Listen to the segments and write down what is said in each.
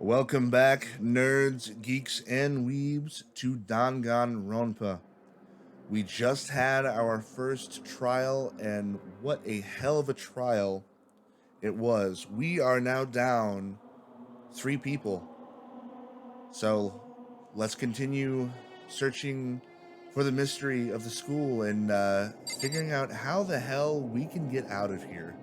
Welcome back, nerds, geeks, and weebs, to Danganronpa. We just had our first trial, and what a hell of a trial it was. We are now down 3 people. So let's continue searching for the mystery of the school and figuring out how the hell we can get out of here.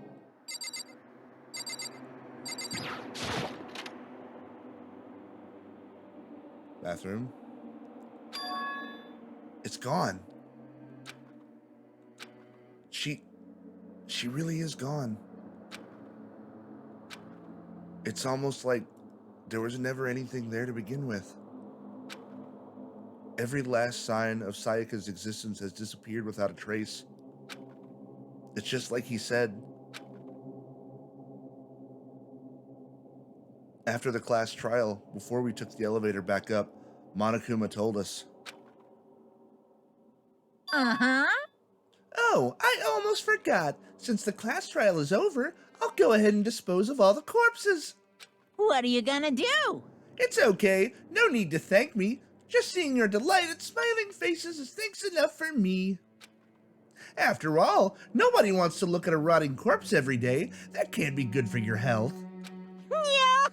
Bathroom. It's gone. She really is gone. It's almost like there was never anything there to begin with. Every last sign of Sayaka's existence has disappeared without a trace. It's just like he said. After the class trial, before we took the elevator back up, Monokuma told us. Uh-huh. Oh, I almost forgot. Since the class trial is over, I'll go ahead and dispose of all the corpses. What are you gonna do? It's okay. No need to thank me. Just seeing your delighted, smiling faces is thanks enough for me. After all, nobody wants to look at a rotting corpse every day. That can't be good for your health. Yeah.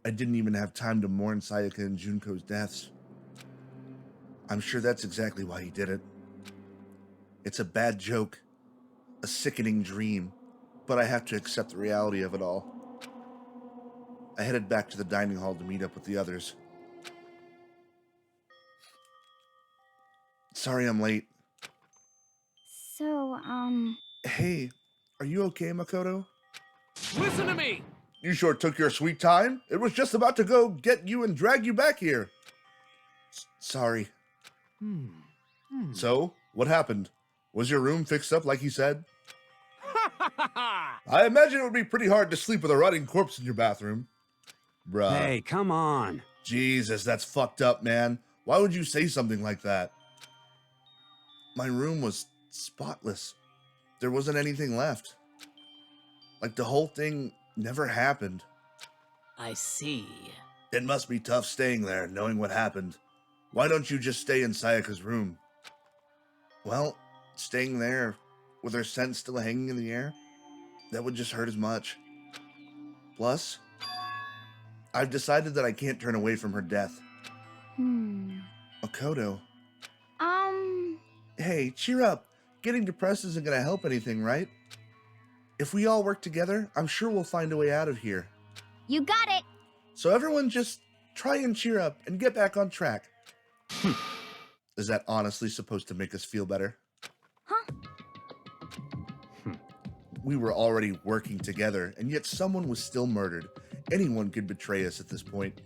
I didn't even have time to mourn Sayaka and Junko's deaths. I'm sure that's exactly why he did it. It's a bad joke, a sickening dream, but I have to accept the reality of it all. I headed back to the dining hall to meet up with the others. Sorry I'm late. So, Hey, are you okay, Makoto? Listen to me! You sure took your sweet time. It was just about to go get you and drag you back here. Sorry. So, what happened? Was your room fixed up like he said? I imagine it would be pretty hard to sleep with a rotting corpse in your bathroom. Bruh. Hey, come on. Jesus, that's fucked up, man. Why would you say something like that? My room was spotless. There wasn't anything left. Like the whole thing never happened. I see. It must be tough staying there, knowing what happened. Why don't you just stay in Sayaka's room? Well, staying there, with her scent still hanging in the air, that would just hurt as much. Plus, I've decided that I can't turn away from her death. Makoto. Hey, cheer up. Getting depressed isn't gonna help anything, right? If we all work together, I'm sure we'll find a way out of here. you got it! So everyone just try and cheer up and get back on track. Is that honestly supposed to make us feel better? Huh? We were already working together, and yet someone was still murdered. Anyone could betray us at this point.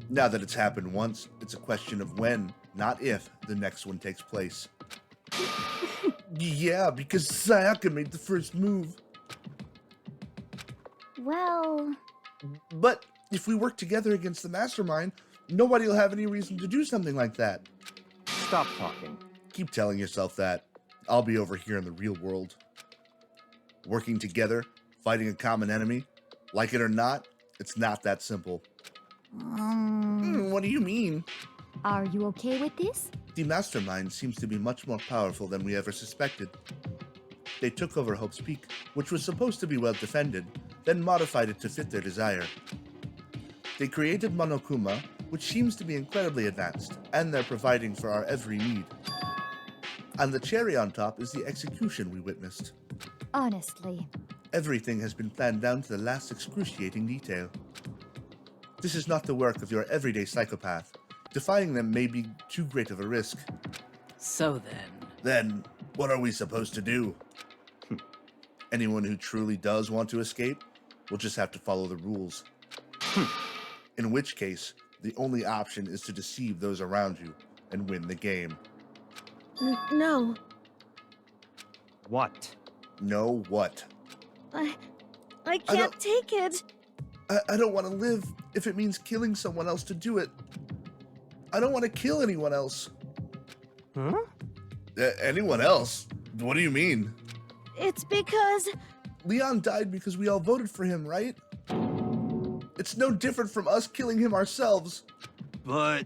Now that it's happened once, it's a question of when, not if, the next one takes place. Yeah, because Sayaka made the first move. Well, But if we work together against the mastermind, nobody will have any reason to do something like that. Stop talking. Keep telling yourself that. I'll be over here in the real world. Working together, fighting a common enemy, like it or not, it's not that simple. What do you mean? are you okay with this? The mastermind seems to be much more powerful than we ever suspected. They took over Hope's Peak, which was supposed to be well defended, then modified it to fit their desire. They created Monokuma, which seems to be incredibly advanced, and they're providing for our every need. And the cherry on top is the execution we witnessed. Honestly. Everything has been planned down to the last excruciating detail. This is not the work of your everyday psychopath. Defying them may be too great of a risk. So then. Then, what are we supposed to do? Anyone who truly does want to escape will just have to follow the rules. In which case, the only option is to deceive those around you and win the game. No. What? Know what? I can't can't take it. I don't want to live if it means killing someone else to do it. I don't want to kill anyone else. Huh? Anyone else? What do you mean? It's because... Leon died because we all voted for him, right? It's no different from us killing him ourselves. But...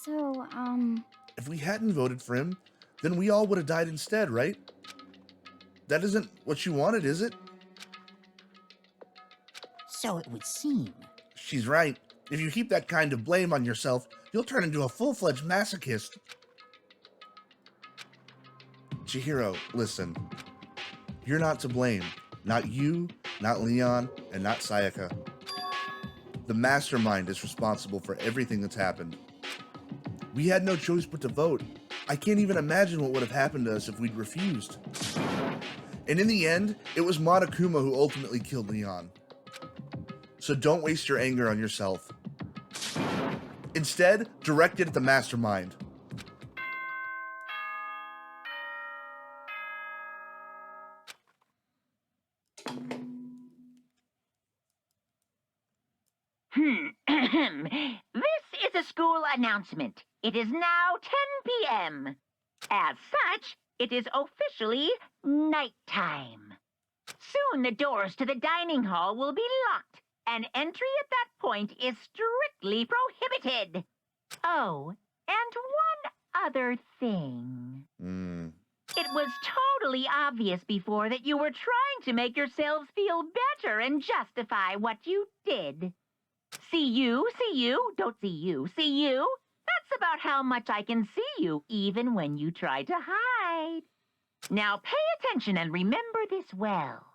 So, If we hadn't voted for him, then we all would have died instead, right? That isn't what you wanted, is it? So it would seem. She's right. If you heap that kind of blame on yourself, you'll turn into a full-fledged masochist. Chihiro, listen. You're not to blame. Not you, not Leon, and not Sayaka. The mastermind is responsible for everything that's happened. We had no choice but to vote. I can't even imagine what would have happened to us if we'd refused. And in the end, it was Monokuma who ultimately killed Leon. So don't waste your anger on yourself. Instead, direct it at the mastermind. This is a school announcement. It is now 10 p.m. As such, it is officially nighttime. Soon the doors to the dining hall will be locked, and entry at that point is strictly prohibited. Oh, and one other thing. It was totally obvious before that you were trying to make yourselves feel better and justify what you did. See you, don't see you, see you. That's about how much I can see you, even when you try to hide. Now pay attention and remember this well.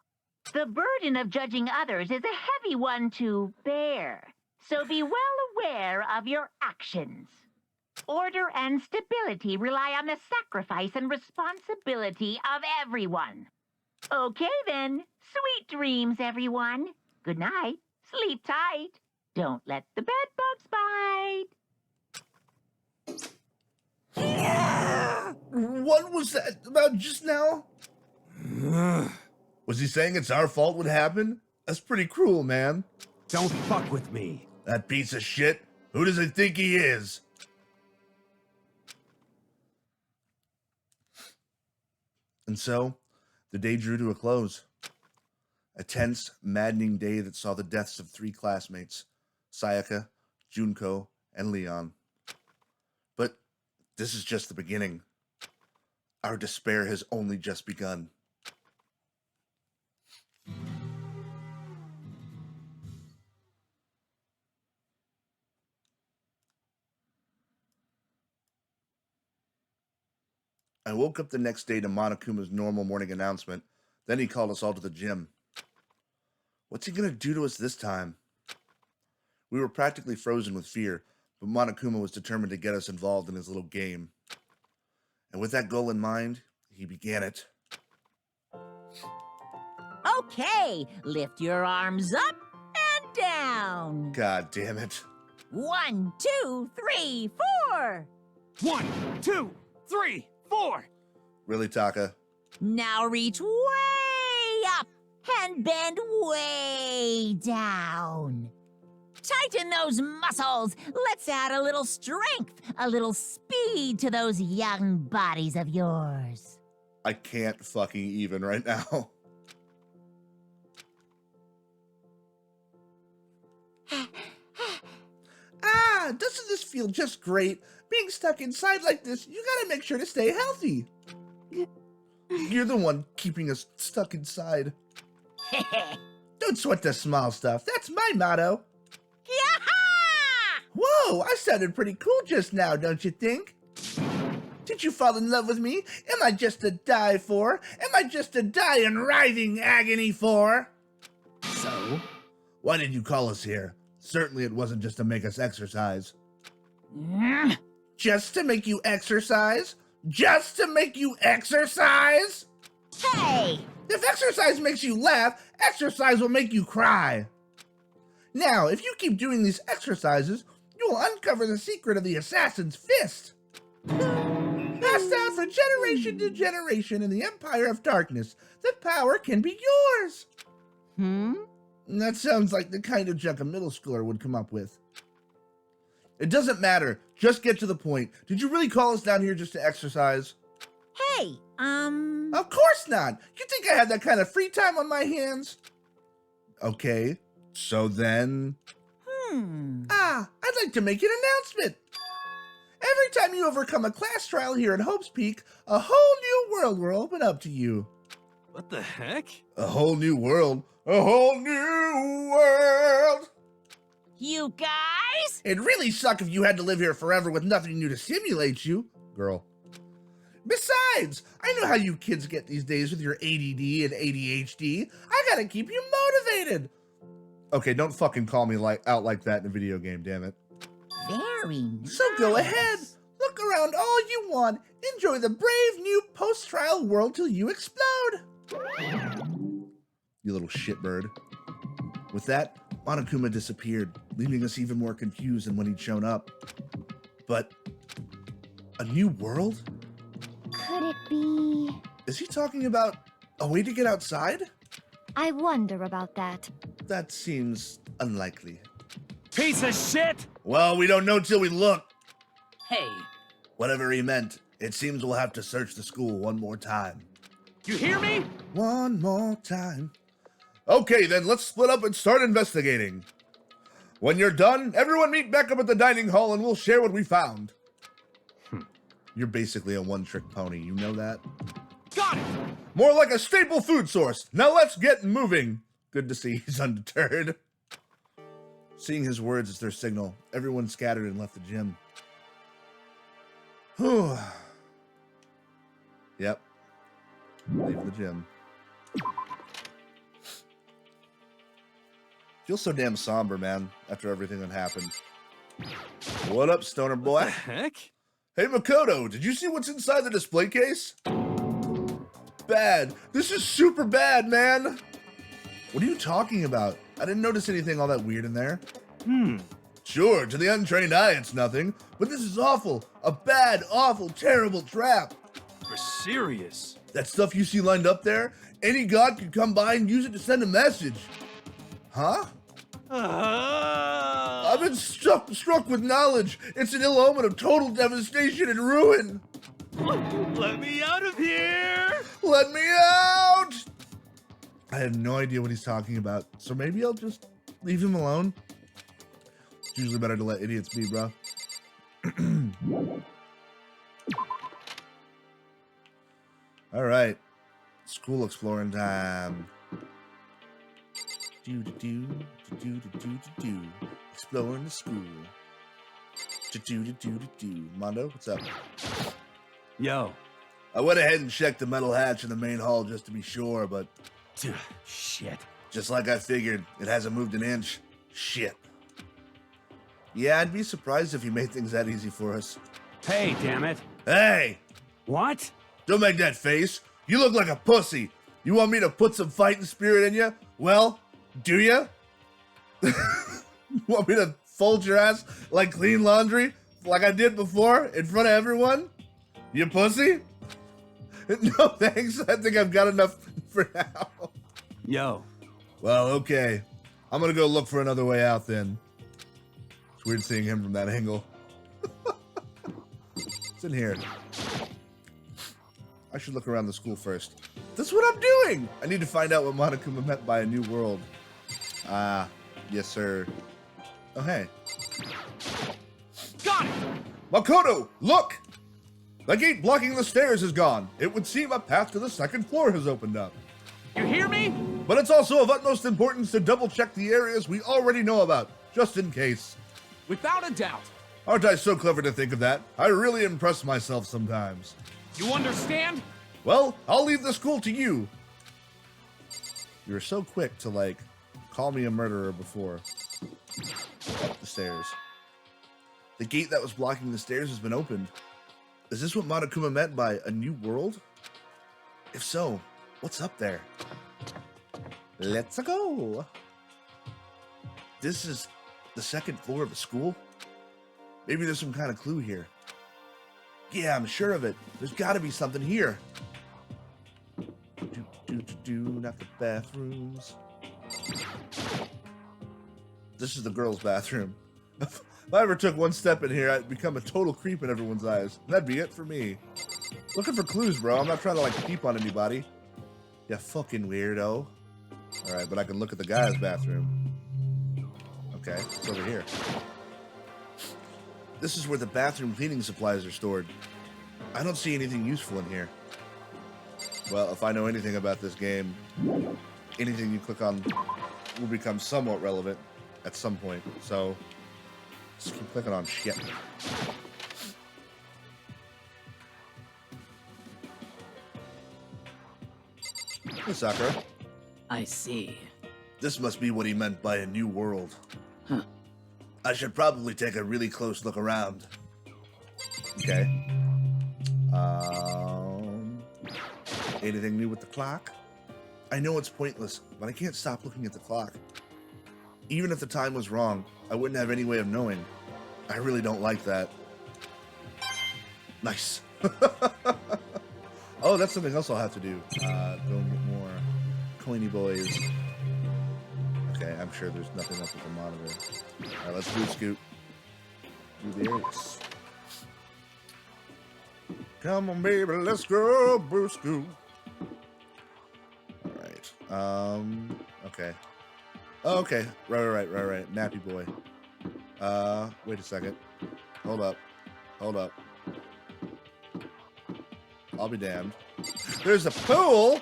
The burden of judging others is a heavy one to bear, so be well aware of your actions. Order and stability rely on the sacrifice and responsibility of everyone. Okay then, sweet dreams, everyone. Good night, sleep tight. Don't let the bed bugs bite. What was that about just now? Was he saying it's our fault what happened? That's pretty cruel, man. Don't fuck with me. That piece of shit. Who does he think he is? And so, the day drew to a close. A tense, maddening day that saw the deaths of 3 classmates, Sayaka, Junko, and Leon. But this is just the beginning. Our despair has only just begun. I woke up the next day to Monokuma's normal morning announcement. Then he called us all to the gym. What's he gonna do to us this time? We were practically frozen with fear, but Monokuma was determined to get us involved in his little game. And with that goal in mind, he began it. Okay, lift your arms up and down. God damn it. 1, 2, 3, 4. 1, 2, 3, 4. Really, Taka? Now reach way up and bend way down. Tighten those muscles. Let's add a little strength, a little speed to those young bodies of yours. I can't fucking even right now. Doesn't this feel just great? Being stuck inside like this, you gotta make sure to stay healthy. You're the one keeping us stuck inside. Don't sweat the small stuff. That's my motto. Yaha! Whoa, I sounded pretty cool just now, don't you think? Did you fall in love with me? Am I just to die for? Am I just to die in writhing agony for? So? Why did you call us here? Certainly it wasn't just to make us exercise. Just to make you exercise? Just to make you exercise? Hey! If exercise makes you laugh, exercise will make you cry. Now, if you keep doing these exercises, you will uncover the secret of the assassin's fist. Passed down from generation to generation in the Empire of Darkness, the power can be yours. That sounds like the kind of junk a middle schooler would come up with. It doesn't matter. Just get to the point. Did you really call us down here just to exercise? Hey, Of course not. You think I had that kind of free time on my hands? Okay, so then... I'd like to make an announcement. Every time you overcome a class trial here at Hope's Peak, a whole new world will open up to you. What the heck? A whole new world? A whole new world! You guys? It'd really suck if you had to live here forever with nothing new to stimulate you, girl. Besides, I know how you kids get these days with your ADD and ADHD. I gotta keep you motivated. Okay, don't fucking call me out like that in a video game, damn it. Very nice. So go ahead, look around all you want, enjoy the brave new post-trial world till you explode. You little shitbird. With that, Monokuma disappeared, leaving us even more confused than when he'd shown up. But a new world? Could it be? Is he talking about a way to get outside? I wonder about that. That seems unlikely. Piece of shit! Well, we don't know till we look. Hey. Whatever he meant, it seems we'll have to search the school one more time. You hear me? One more time. Okay, then let's split up and start investigating. When you're done, everyone meet back up at the dining hall and we'll share what we found. You're basically a one-trick pony, you know that? Got it! More like a staple food source. Now let's get moving. Good to see he's undeterred. Seeing his words as their signal, everyone scattered and left the gym. Whew. Yep. Leave the gym. Feels so damn somber, man, after everything that happened. What up, stoner What boy? the heck? Hey, Makoto, did you see what's inside the display case? Bad. This is super bad, man. What are you talking about? I didn't notice anything all that weird in there. Sure, to the untrained eye, it's nothing. But this is awful. A bad, awful, terrible trap. You're serious? That stuff you see lined up there, any god could come by and use it to send a message. Huh? I've been struck with knowledge. It's an ill omen of total devastation and ruin. Let me out of here! Let me out! I have no idea what he's talking about, so maybe I'll just leave him alone. It's usually better to let idiots be, bro. All right, school exploring time. Do. Exploring the school. Do. Mondo, what's up? Yo. I went ahead and checked the metal hatch in the main hall just to be sure, but Shit. just like I figured, it hasn't moved an inch. Shit. Yeah, I'd be surprised if you made things that easy for us. Hey, damn it. Hey! What? Don't make that face. You look like a pussy. You want me to put some fighting spirit in you? Well, do ya? Want me to fold your ass like clean laundry? Like I did before in front of everyone? You pussy? No thanks. I think I've got enough for now. Yo. Well, okay. I'm gonna go look for another way out then. It's weird seeing him from that angle. It's in here. I should look around the school first. That's what I'm doing! I need to find out what Monokuma meant by a new world. Ah, yes sir. Oh, hey. Got it! Makoto, look! The gate blocking the stairs is gone. It would seem a path to the second floor has opened up. You hear me? But it's also of utmost importance to double check the areas we already know about, just in case. Without a doubt. Aren't I so clever to think of that? I really impress myself sometimes. You understand? Well, I'll leave the school to you. You were so quick to, like, call me a murderer before. Up the stairs. The gate that was blocking the stairs has been opened. Is this what Monokuma meant by a new world? If so, what's up there? Let's go. This is the second floor of the school? Maybe there's some kind of clue here. Yeah, I'm sure of it. There's got to be something here. Not the bathrooms. This is the girls' bathroom. If I ever took one step in here, I'd become a total creep in everyone's eyes. That'd be it for me. Looking for clues, bro. I'm not trying to, like, peep on anybody. You fucking weirdo. Alright, but I can look at the guy's bathroom. Okay, it's over here. This is where the bathroom cleaning supplies are stored. I don't see anything useful in here. Well, if I know anything about this game, anything you click on will become somewhat relevant at some point. So, just keep clicking on shit. Hey, Sakura. I see. This must be what he meant by a new world. Huh. I should probably take a really close look around. Okay. Anything new with the clock? I know it's pointless, but I can't stop looking at the clock. Even if the time was wrong, I wouldn't have any way of knowing. I really don't like that. Nice. Oh, that's something else I'll have to do. Go and get more coiny boys. Okay, I'm sure there's nothing else with the monitor. Alright, let's boot scoot. Do this. Come on, baby, let's go boot scoot. Alright. Okay. Oh, okay. Right. Nappy boy. Wait a second. Hold up. I'll be damned. There's a pool!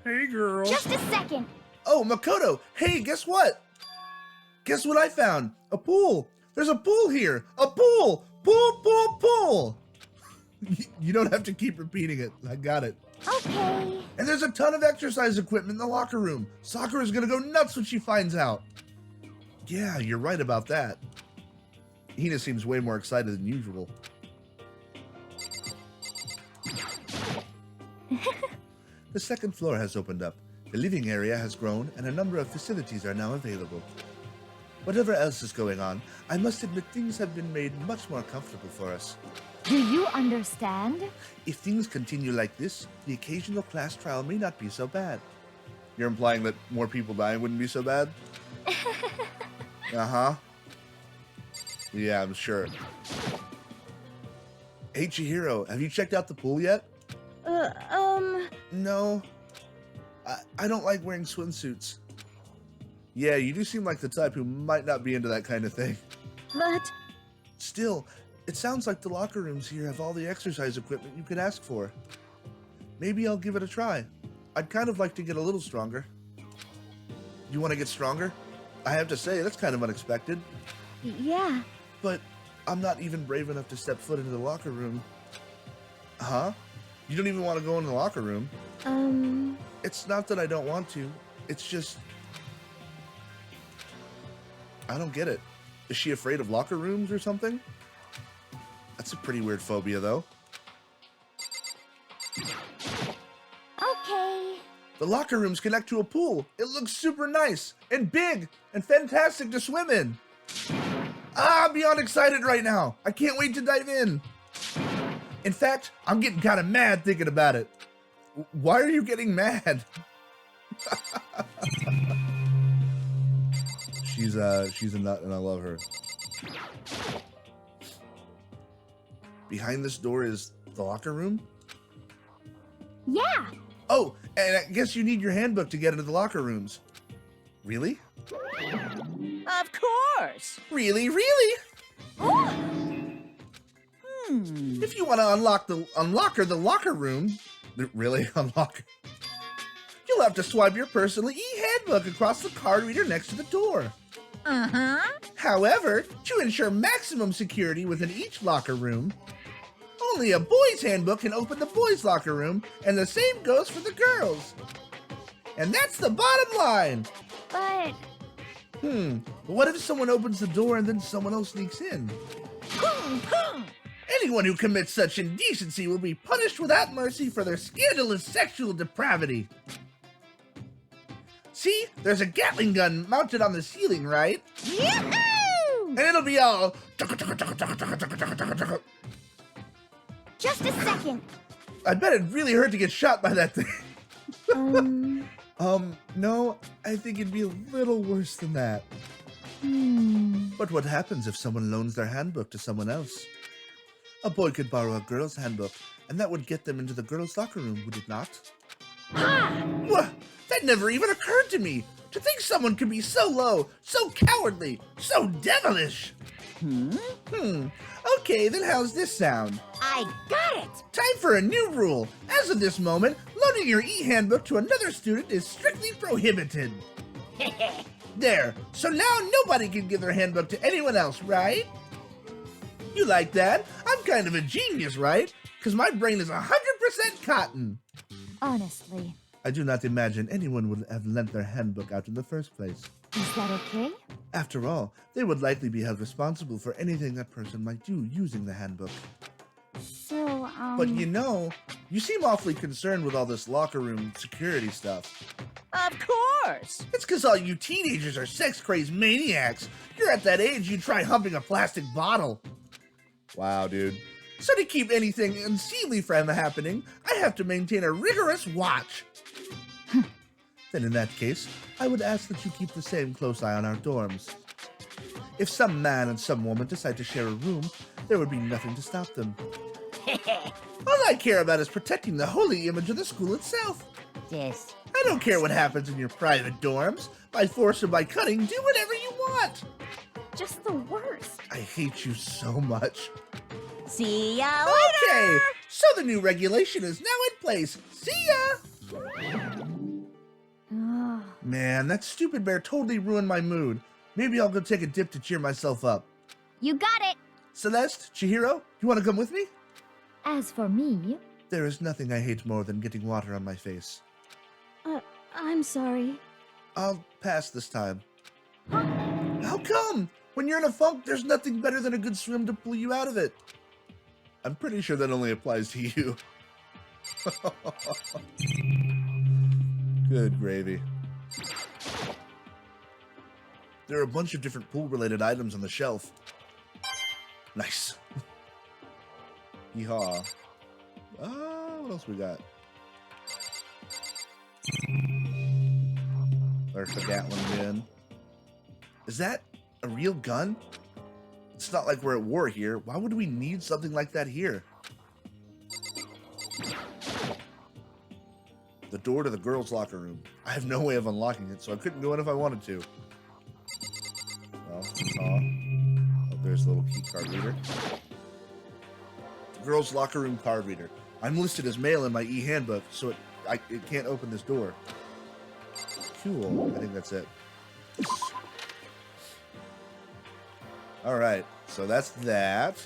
Hey, girl. Just a second. Oh, Makoto! Hey, guess what? Guess what I found? A pool! There's a pool here! A pool! Pool! You don't have to keep repeating it. I got it. Okay. And there's a ton of exercise equipment in the locker room. Sakura's gonna go nuts when she finds out. Yeah, you're right about that. Hina seems way more excited than usual. The second floor has opened up. The living area has grown, and a number of facilities are now available. Whatever else is going on, I must admit things have been made much more comfortable for us. Do you understand? If things continue like this, the occasional class trial may not be so bad. You're implying that more people dying wouldn't be so bad? Uh-huh. Yeah, I'm sure. Hey, Chihiro, have you checked out the pool yet? No. I don't like wearing swimsuits. Yeah, you do seem like the type who might not be into that kind of thing. But... Still, it sounds like the locker rooms here have all the exercise equipment you could ask for. Maybe I'll give it a try. I'd kind of like to get a little stronger. You want to get stronger? I have to say, that's kind of unexpected. yeah. But I'm not even brave enough to step foot into the locker room. Huh? You don't even want to go in the locker room? It's not that I don't want to. It's just... I don't get it. Is she afraid of locker rooms or something? That's a pretty weird phobia, though. Okay. The locker rooms connect to a pool. It looks super nice and big and fantastic to swim in. I'm beyond excited right now. I can't wait to dive in. In fact, I'm getting kind of mad thinking about it. Why are you getting mad? She's a nut and I love her. Behind this door is the locker room? Yeah. Oh, and I guess you need your handbook to get into the locker rooms. Really? Of course. Really? If you want to unlock the locker room, really unlock, you'll have to swipe your personal e-handbook across the card reader next to the door. Uh-huh. However, to ensure maximum security within each locker room, only a boys' handbook can open the boys' locker room, and the same goes for the girls. And that's the bottom line. But... But what if someone opens the door and then someone else sneaks in? Anyone who commits such indecency will be punished without mercy for their scandalous sexual depravity. See, there's a Gatling gun mounted on the ceiling, right? Yahoo! And it'll be all... Just a second. I bet it really hurt to get shot by that thing. No, I think it'd be a little worse than that. But what happens if someone loans their handbook to someone else? A boy could borrow a girl's handbook, and that would get them into the girls' locker room, would it not? What? That never even occurred to me! To think someone could be so low, so cowardly, so devilish! Okay, then how's this sound? I got it! Time for a new rule. As of this moment, loaning your e-handbook to another student is strictly prohibited. There, so now nobody can give their handbook to anyone else, right? You like that? I'm kind of a genius, right? Because my brain is 100% cotton. Honestly, I do not imagine anyone would have lent their handbook out in the first place. is that okay? After all, they would likely be held responsible for anything that person might do using the handbook. So, But you know, you seem awfully concerned with all this locker room security stuff. Of course! It's because all you teenagers are sex-crazed maniacs. You're at that age you'd try humping a plastic bottle. Wow, dude. So to keep anything unseemly from happening, I have to maintain a rigorous watch. Then in that case, I would ask that you keep the same close eye on our dorms. If some man and some woman decide to share a room, there would be nothing to stop them. All I care about is protecting the holy image of the school itself. This. I don't care what happens in your private dorms. By force or by cutting, do whatever you want. just the worst. I hate you so much. See ya later! Okay, so the new regulation is now in place. See ya! Ugh. Man, that stupid bear totally ruined my mood. Maybe I'll go take a dip to cheer myself up. You got it! Celeste, Chihiro, you want to come with me? As for me, There is nothing I hate more than getting water on my face. I'm sorry. I'll pass this time. How come? When you're in a funk, there's nothing better than a good swim to pull you out of it. I'm pretty sure that only applies to you. Good gravy. There are a bunch of different pool-related items on the shelf. Nice. Yeehaw. What else we got? There's the Gatling gun. Is that a real gun? It's not like we're at war here. Why would we need something like that here? The door to the girls' locker room. I have no way of unlocking it, so I couldn't go in if I wanted to. Well, oh, there's a little key card reader. The girls' locker room card reader. I'm listed as male in my e-handbook, so it can't open this door. Cool. I think that's it. All right, so that's that.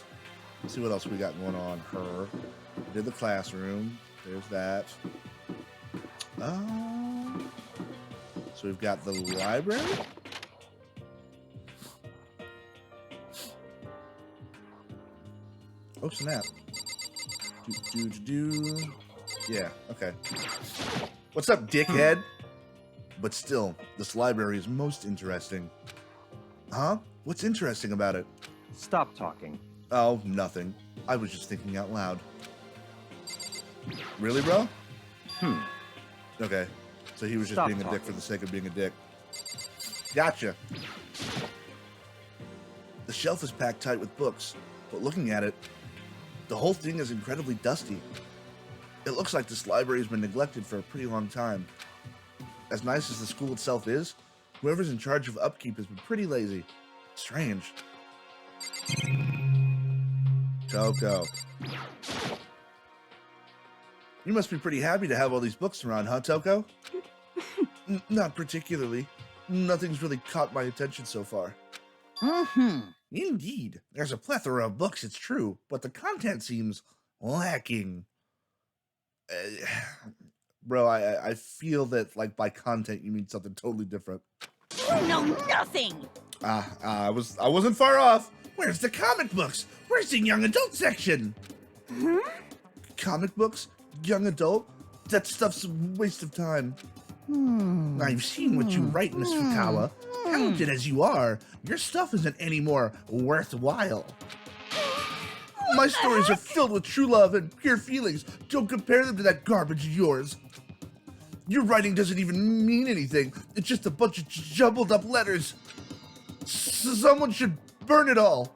Let's see what else we got going on. Her. We did the classroom. There's that. So we've got the library. Oh, snap. Yeah, okay. What's up, dickhead? But still, this library is most interesting. Huh? What's interesting about it? Stop talking. Oh, nothing. I was just thinking out loud. Really, bro? Okay. So he was just Stop being a dick talking. for the sake of being a dick. Gotcha. The shelf is packed tight with books, but looking at it, the whole thing is incredibly dusty. It looks like this library has been neglected for a pretty long time. As nice as the school itself is, whoever's in charge of upkeep has been pretty lazy. Strange. Toko. You must be pretty happy to have all these books around, huh, Toko? Not particularly. Nothing's really caught my attention so far. Indeed. There's a plethora of books, it's true, but the content seems lacking. Bro, I feel that, like, by content, you mean something totally different. You know nothing! I wasn't far off. Where's the comic books? Where's the young adult section? Comic books? Young adult? That stuff's a waste of time. I've seen what you write, Miss Fukawa. Talented as you are, your stuff isn't any more worthwhile. My stories are filled with true love and pure feelings. Don't compare them to that garbage of yours. Your writing doesn't even mean anything. It's just a bunch of jumbled up letters. Someone should burn it all.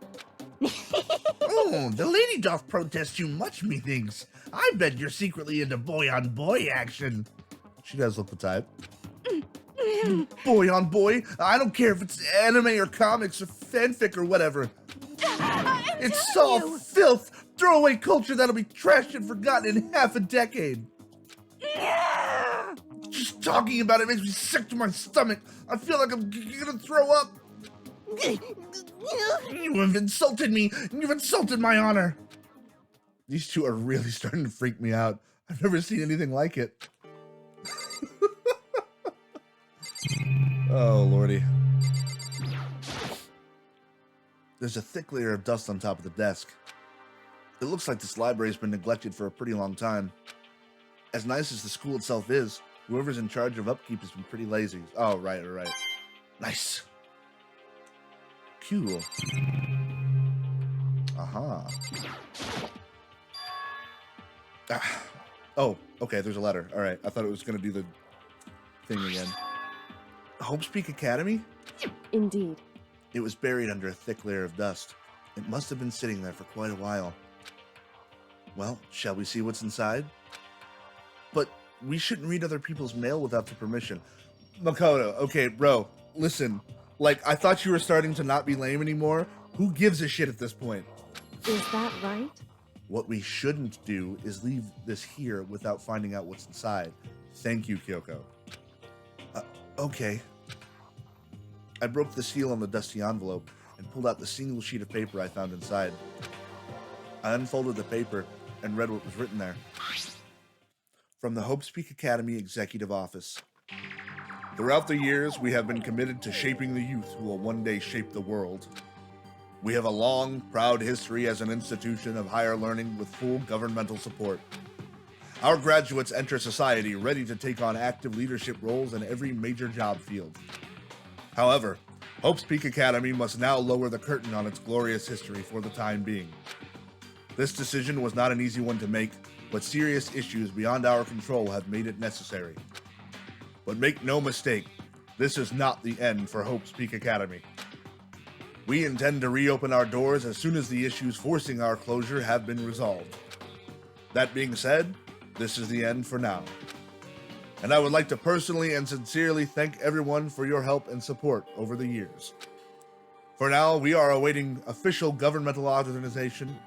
Oh, the lady doth protest too much, methinks. I bet you're secretly into boy-on-boy action. She does look the type. Boy-on-boy? I don't care if it's anime or comics or fanfic or whatever. It's all filth, throwaway culture that'll be trashed and forgotten in half a decade. Just talking about it makes me sick to my stomach. I feel like I'm gonna throw up. You have insulted me. You've insulted my honor. These two are really starting to freak me out. I've never seen anything like it. Oh, lordy. There's a thick layer of dust on top of the desk. It looks like this library's been neglected for a pretty long time. As nice as the school itself is, whoever's in charge of upkeep has been pretty lazy. Oh, right. Nice. Cool. Aha. Oh, okay, there's a letter. All right, I thought it was going to do the thing again. Hope's Peak Academy? Indeed. It was buried under a thick layer of dust. It must have been sitting there for quite a while. Well, shall we see what's inside? But we shouldn't read other people's mail without their permission. Makoto, okay, bro, listen. Like, I thought you were starting to not be lame anymore. Who gives a shit at this point? Is that right? What we shouldn't do is leave this here without finding out what's inside. Thank you, Kyoko. Okay. I broke the seal on the dusty envelope and pulled out the single sheet of paper I found inside. I unfolded the paper and read what was written there. From the Hope's Peak Academy Executive Office. Throughout the years, we have been committed to shaping the youth who will one day shape the world. We have a long, proud history as an institution of higher learning with full governmental support. Our graduates enter society ready to take on active leadership roles in every major job field. However, Hope's Peak Academy must now lower the curtain on its glorious history for the time being. This decision was not an easy one to make, but serious issues beyond our control have made it necessary. But make no mistake, this is not the end for Hope's Peak Academy. We intend to reopen our doors as soon as the issues forcing our closure have been resolved. That being said, this is the end for now. And I would like to personally and sincerely thank everyone for your help and support over the years. For now, we are awaiting official governmental authorization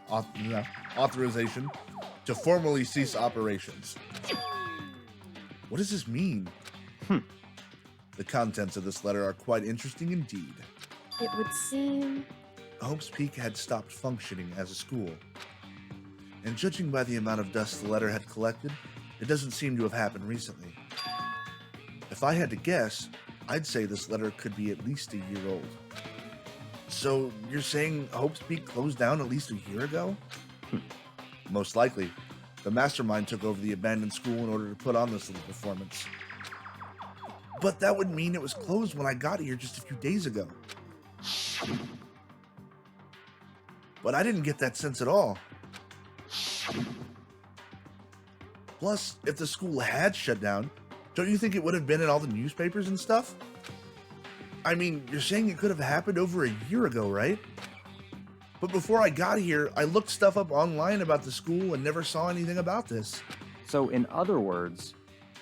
to formally cease operations. What does this mean? The contents of this letter are quite interesting indeed. It would seem... Hope's Peak had stopped functioning as a school. And judging by the amount of dust the letter had collected, it doesn't seem to have happened recently. If I had to guess, I'd say this letter could be at least a year old. So you're saying Hope's Peak closed down at least a year ago? Most likely. The mastermind took over the abandoned school in order to put on this little performance. But that would mean it was closed when I got here just a few days ago. But I didn't get that sense at all. Plus, if the school had shut down, don't you think it would have been in all the newspapers and stuff? I mean, you're saying it could have happened over a year ago, right? But before I got here, I looked stuff up online about the school and never saw anything about this. So in other words...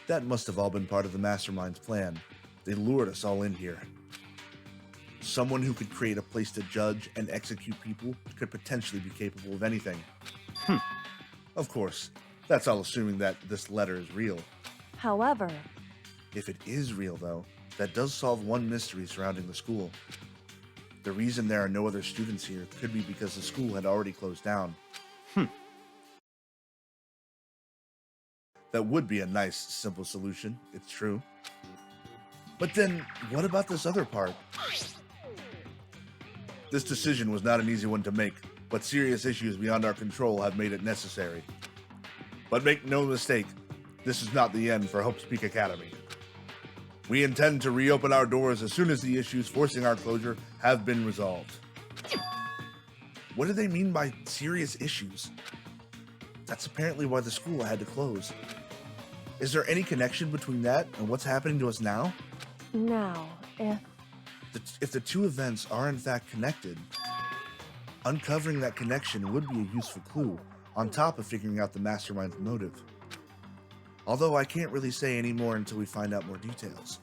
That must have all been part of the mastermind's plan. They lured us all in here. Someone who could create a place to judge and execute people could potentially be capable of anything. Of course, that's all assuming that this letter is real. However... If it is real, though, that does solve one mystery surrounding the school. The reason there are no other students here could be because the school had already closed down. That would be a nice, simple solution, it's true. But then, what about this other part? This decision was not an easy one to make, but serious issues beyond our control have made it necessary. But make no mistake, this is not the end for Hope's Peak Academy. We intend to reopen our doors as soon as the issues forcing our closure have been resolved. What do they mean by serious issues? That's apparently why the school had to close. Is there any connection between that and what's happening to us now? Now, if... If the two events are in fact connected, Uncovering that connection would be a useful clue, on top of figuring out the mastermind's motive. Although I can't really say any more until we find out more details.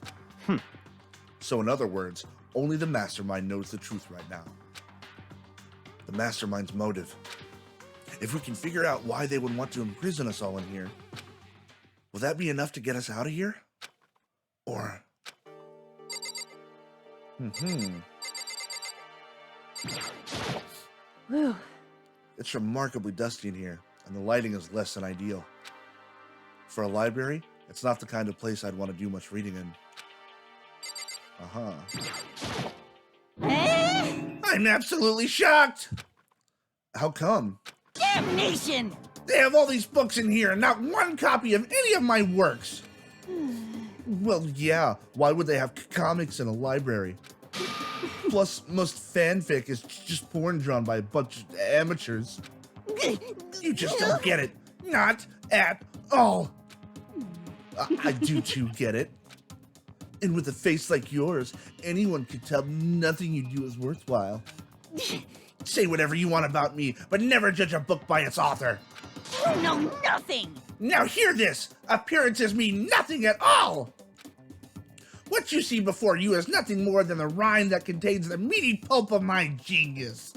So in other words, only the mastermind knows the truth right now. The mastermind's motive. If we can figure out why they would want to imprison us all in here, will that be enough to get us out of here? Or... Whew. It's remarkably dusty in here, and the lighting is less than ideal. For a library, it's not the kind of place I'd want to do much reading in. I'm absolutely shocked! How come? Damnation! They have all these books in here and not one copy of any of my works! Well, yeah, why would they have comics in a library? Plus, most fanfic is just porn drawn by a bunch of amateurs. You just don't get it. Not at all. I do too get it. And with a face like yours, anyone could tell nothing you do is worthwhile. Say whatever you want about me, but never judge a book by its author. You know nothing! Now hear this! Appearances mean nothing at all! What you see before you is nothing more than the rind that contains the meaty pulp of my genius.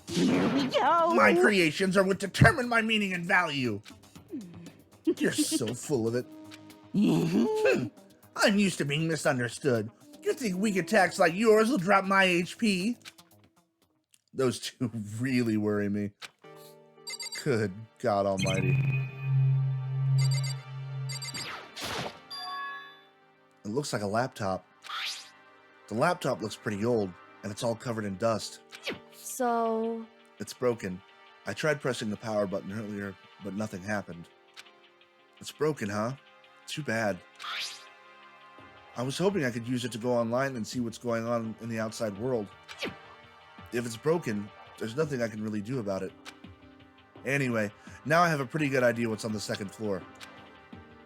Here we go! My creations are what determine my meaning and value. You're so full of it. I'm used to being misunderstood. You think weak attacks like yours will drop my HP? Those two really worry me. Good God Almighty. It looks like a laptop. The laptop looks pretty old, and it's all covered in dust. So, It's broken. I tried pressing the power button earlier, but nothing happened. It's broken, huh? Too bad. I was hoping I could use it to go online and see what's going on in the outside world. If it's broken, there's nothing I can really do about it. Anyway, now I have a pretty good idea what's on the second floor.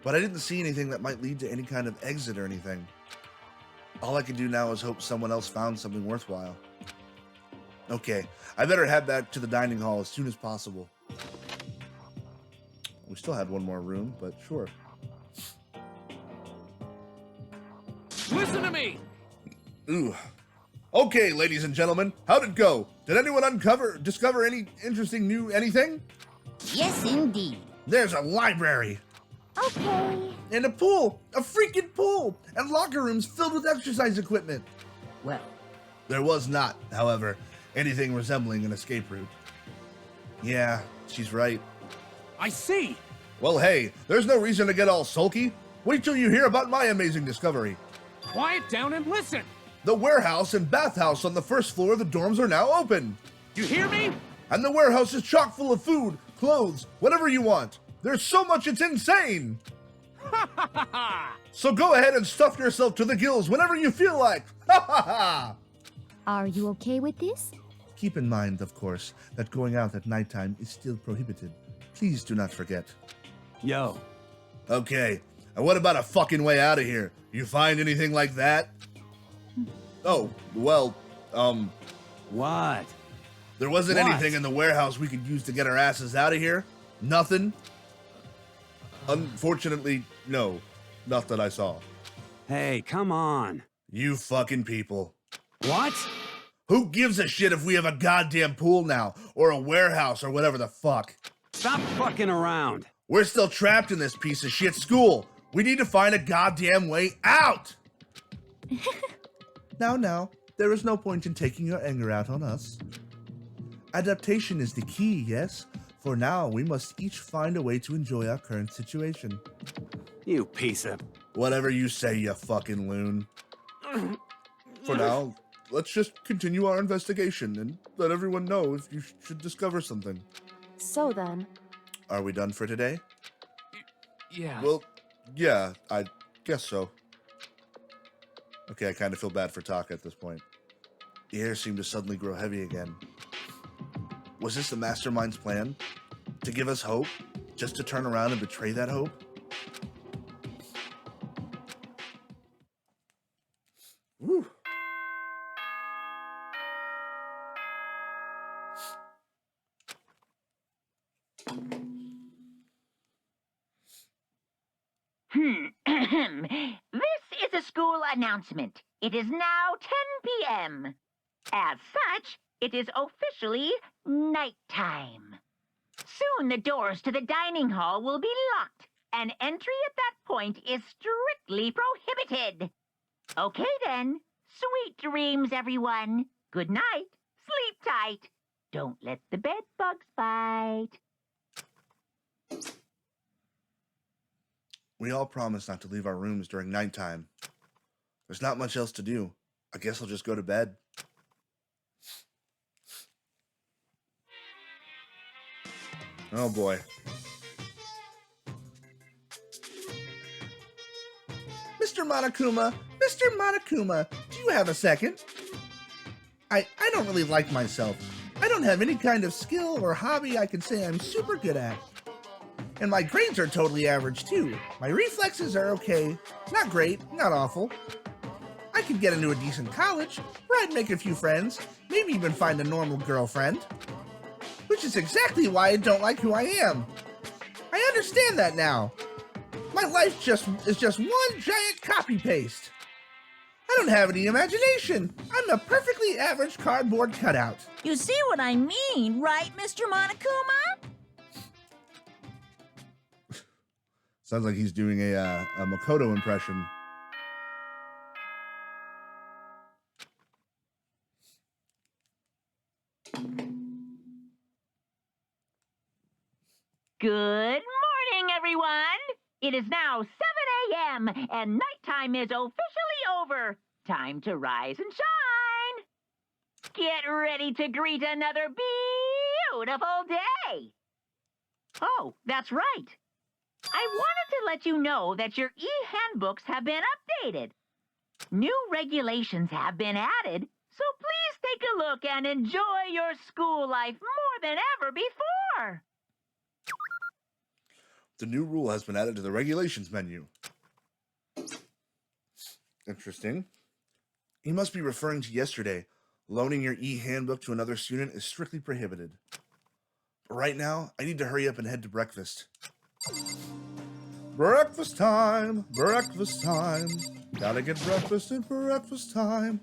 But I didn't see anything that might lead to any kind of exit or anything. All I can do now is hope someone else found something worthwhile. Okay, I better head back to the dining hall as soon as possible. We still had one more room, but sure. Listen to me! Ooh. Okay, ladies and gentlemen, how'd it go? Did anyone discover any interesting new anything? Yes, indeed. There's a library. Okay. And a pool, a freaking pool, and locker rooms filled with exercise equipment. Well, There was not, however, anything resembling an escape route. Yeah, she's right. I see! Well, hey, there's no reason to get all sulky. Wait till you hear about my amazing discovery. Quiet down and listen! The warehouse and bathhouse on the first floor of the dorms are now open. You hear me? And the warehouse is chock full of food, clothes, whatever you want. There's so much it's insane. Ha ha ha ha! So go ahead and stuff yourself to the gills whenever you feel like. Ha ha ha! Are you okay with this? Keep in mind, of course, that going out at nighttime is still prohibited. Please do not forget. Yo, Okay, and what about a fucking way out of here? You find anything like that? Oh, well, what? there wasn't What? anything in the warehouse we could use to get our asses out of here? Nothing? Unfortunately, no. Not that I saw. Hey, come on. You fucking people. What? Who gives a shit if we have a goddamn pool now, or a warehouse, or whatever the fuck? Stop fucking around. We're still trapped in this piece of shit school. We need to find a goddamn way out. Now, there is no point in taking your anger out on us. Adaptation is the key, yes? For now, we must each find a way to enjoy our current situation. You piece of... Whatever you say, you fucking loon. For now, let's just continue our investigation and let everyone know if you should discover something. so then, Are we done for today? Yeah. Well, yeah, I guess so. Okay, I kind of feel bad for Taka at this point. The air seemed to suddenly grow heavy again. Was this the mastermind's plan? To give us hope? Just to turn around and betray that hope? Woo. This is a school announcement. It is now 10 p.m. As such, it is officially nighttime. Soon the doors to the dining hall will be locked, and entry at that point is strictly prohibited. Okay then. Sweet dreams, everyone. Good night. Sleep tight. Don't let the bed bugs bite. We all promised not to leave our rooms during nighttime. There's not much else to do. I guess I'll just go to bed. Oh boy. Mr. Monokuma, do you have a second? I don't really like myself. I don't have any kind of skill or hobby I can say I'm super good at. And my grades are totally average too. My reflexes are okay. Not great, not awful. I could get into a decent college, where I'd make a few friends, maybe even find a normal girlfriend. Which is exactly why I don't like who I am. I understand that now. My life is just one giant copy-paste. I don't have any imagination. I'm a perfectly average cardboard cutout. You see what I mean, right, Mr. Monokuma? Sounds like he's doing a Makoto impression. Good morning, everyone. It is now 7 a.m. and nighttime is officially over. Time to rise and shine. Get ready to greet another beautiful day. Oh, that's right. I wanted to let you know that your e-handbooks have been updated. New regulations have been added, so please take a look and enjoy your school life more than ever before. The new rule has been added to the regulations menu. Interesting. He must be referring to yesterday. Loaning your e-handbook to another student is strictly prohibited. But right now, I need to hurry up and head to breakfast. Breakfast time! Breakfast time! Gotta get breakfast at breakfast time.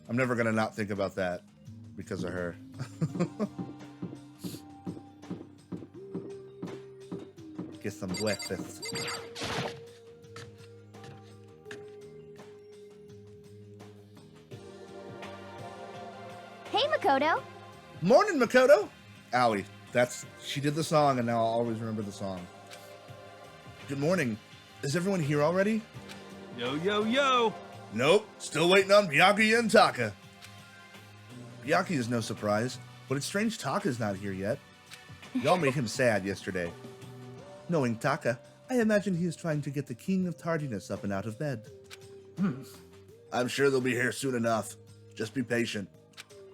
I'm never gonna not think about that because of her. Get some breakfast. Hey, Makoto. Morning, Makoto! Owie, she did the song, and now I'll always remember the song. Good morning. Is everyone here already? Yo, yo, yo! Nope, still waiting on Byakuya and Taka. Byakuya is no surprise, but it's strange Taka's not here yet. Y'all made him sad yesterday. Knowing Taka, I imagine he is trying to get the king of tardiness up and out of bed. I'm sure they'll be here soon enough. Just be patient.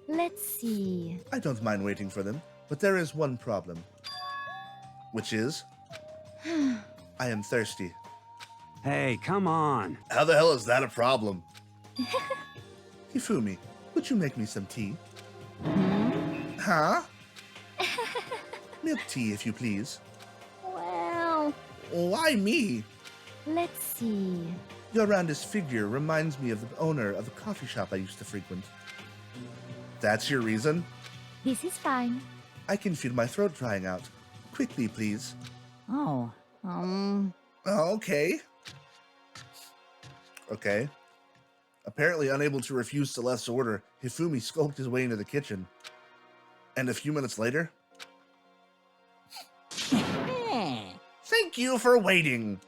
Let's see. I don't mind waiting for them, but there is one problem. Which is? I am thirsty. Hey, come on. How the hell is that a problem? Hifumi, would you make me some tea? Huh? Milk tea, if you please. Well, Why me? let's see. Your roundish figure reminds me of the owner of a coffee shop I used to frequent. That's your reason? This is fine. I can feel my throat drying out. Quickly, please. Oh, Okay. Okay. Apparently unable to refuse Celeste's order, Hifumi skulked his way into the kitchen. And a few minutes later... Thank you for waiting!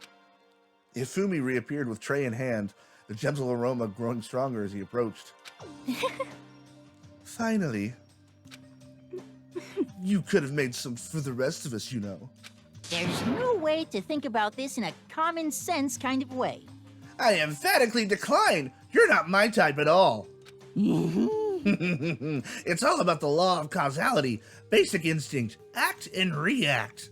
Hifumi reappeared with tray in hand, the gentle aroma growing stronger as he approached. Finally. You could have made some for the rest of us, you know. there's no way to think about this in a common sense kind of way. I emphatically decline! You're not my type at all! It's all about the law of causality, basic instinct, act and react.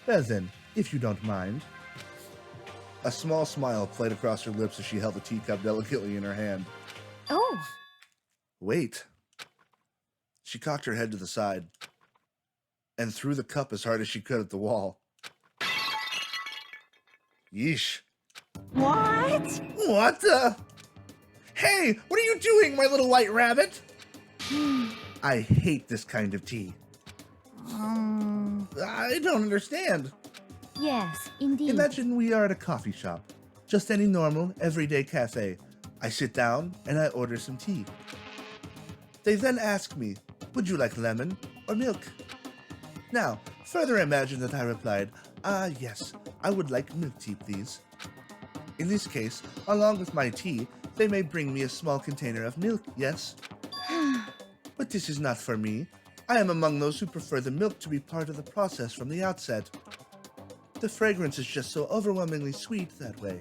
Well then, if you don't mind. A small smile played across her lips as she held the teacup delicately in her hand. Oh, Wait. She cocked her head to the side and threw the cup as hard as she could at the wall. Yeesh. What? What the? Hey, what are you doing, my little white rabbit? I hate this kind of tea. I don't understand. Yes, indeed. Imagine we are at a coffee shop. Just any normal, everyday cafe. I sit down and I order some tea. They then ask me, would you like lemon or milk? Now, further imagine that I replied, yes, I would like milk tea, please. In this case, along with my tea, they may bring me a small container of milk, yes? But this is not for me. I am among those who prefer the milk to be part of the process from the outset. The fragrance is just so overwhelmingly sweet that way.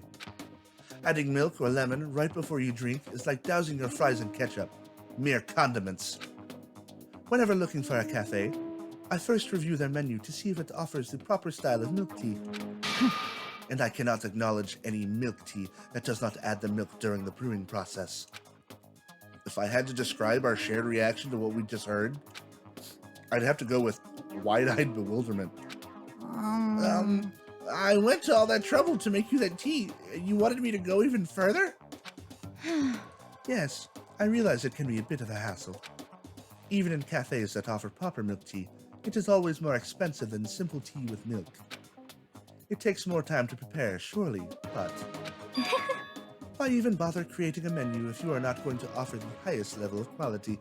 Adding milk or lemon right before you drink is like dousing your fries in ketchup. Mere condiments. Whenever looking for a cafe, I first review their menu to see if it offers the proper style of milk tea. And I cannot acknowledge any milk tea that does not add the milk during the brewing process. If I had to describe our shared reaction to what we just heard, I'd have to go with wide-eyed bewilderment. I went to all that trouble to make you that tea. You wanted me to go even further? Yes, I realize it can be a bit of a hassle. Even in cafes that offer proper milk tea, it is always more expensive than simple tea with milk. It takes more time to prepare, surely, but why even bother creating a menu if you are not going to offer the highest level of quality?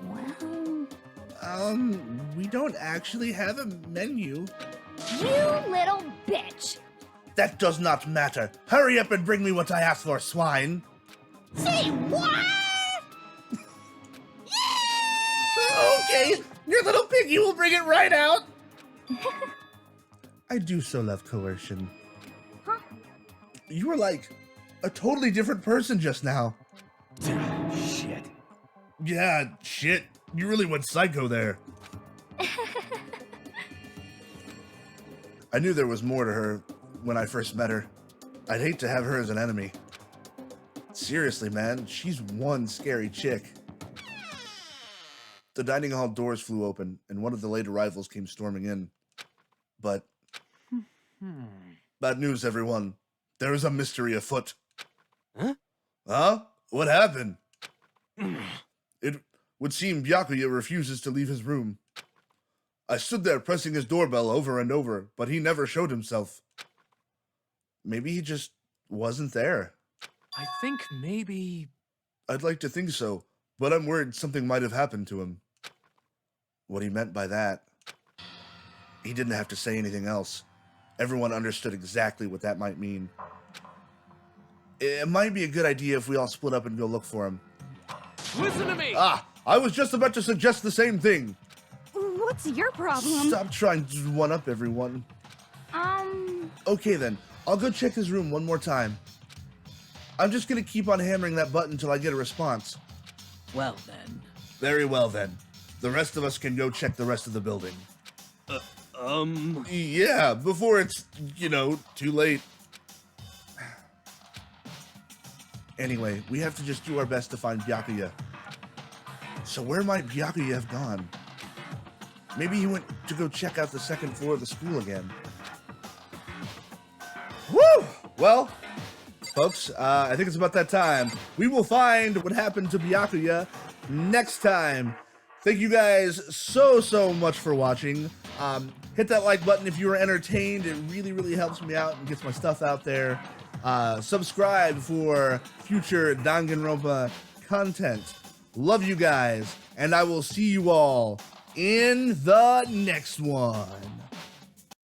Well, We don't actually have a menu. you little bitch. That does not matter. Hurry up and bring me what I asked for, swine. Say what? Okay, your little piggy will bring it right out. I do so love coercion. Huh? You were like a totally different person just now. Shit. Yeah, shit. You really went psycho there. I knew there was more to her when I first met her. I'd hate to have her as an enemy. Seriously, man, she's one scary chick. The dining hall doors flew open, and one of the late arrivals came storming in. But bad news, everyone. There is a mystery afoot. Huh? Huh? What happened? It would seem Byakuya refuses to leave his room. I stood there pressing his doorbell over and over, but he never showed himself. Maybe he just wasn't there. I think maybe... I'd like to think so, but I'm worried something might have happened to him. What he meant by that. He didn't have to say anything else. Everyone understood exactly what that might mean. It might be a good idea if we all split up and go look for him. Listen to me! I was just about to suggest the same thing. What's your problem? Stop trying to one-up everyone. Okay then, I'll go check his room one more time. I'm just gonna keep on hammering that button until I get a response. Well then. Very well then. The rest of us can go check the rest of the building. Yeah, before it's, too late. Anyway, we have to just do our best to find Byakuya. So where might Byakuya have gone? Maybe he went to go check out the second floor of the school again. Woo! Well, folks, I think it's about that time. We will find what happened to Byakuya next time. Thank you guys so much for watching. Hit that like button if you were entertained. It really helps me out and gets my stuff out there. Subscribe for future Danganronpa content. Love you guys, and I will see you all in the next one.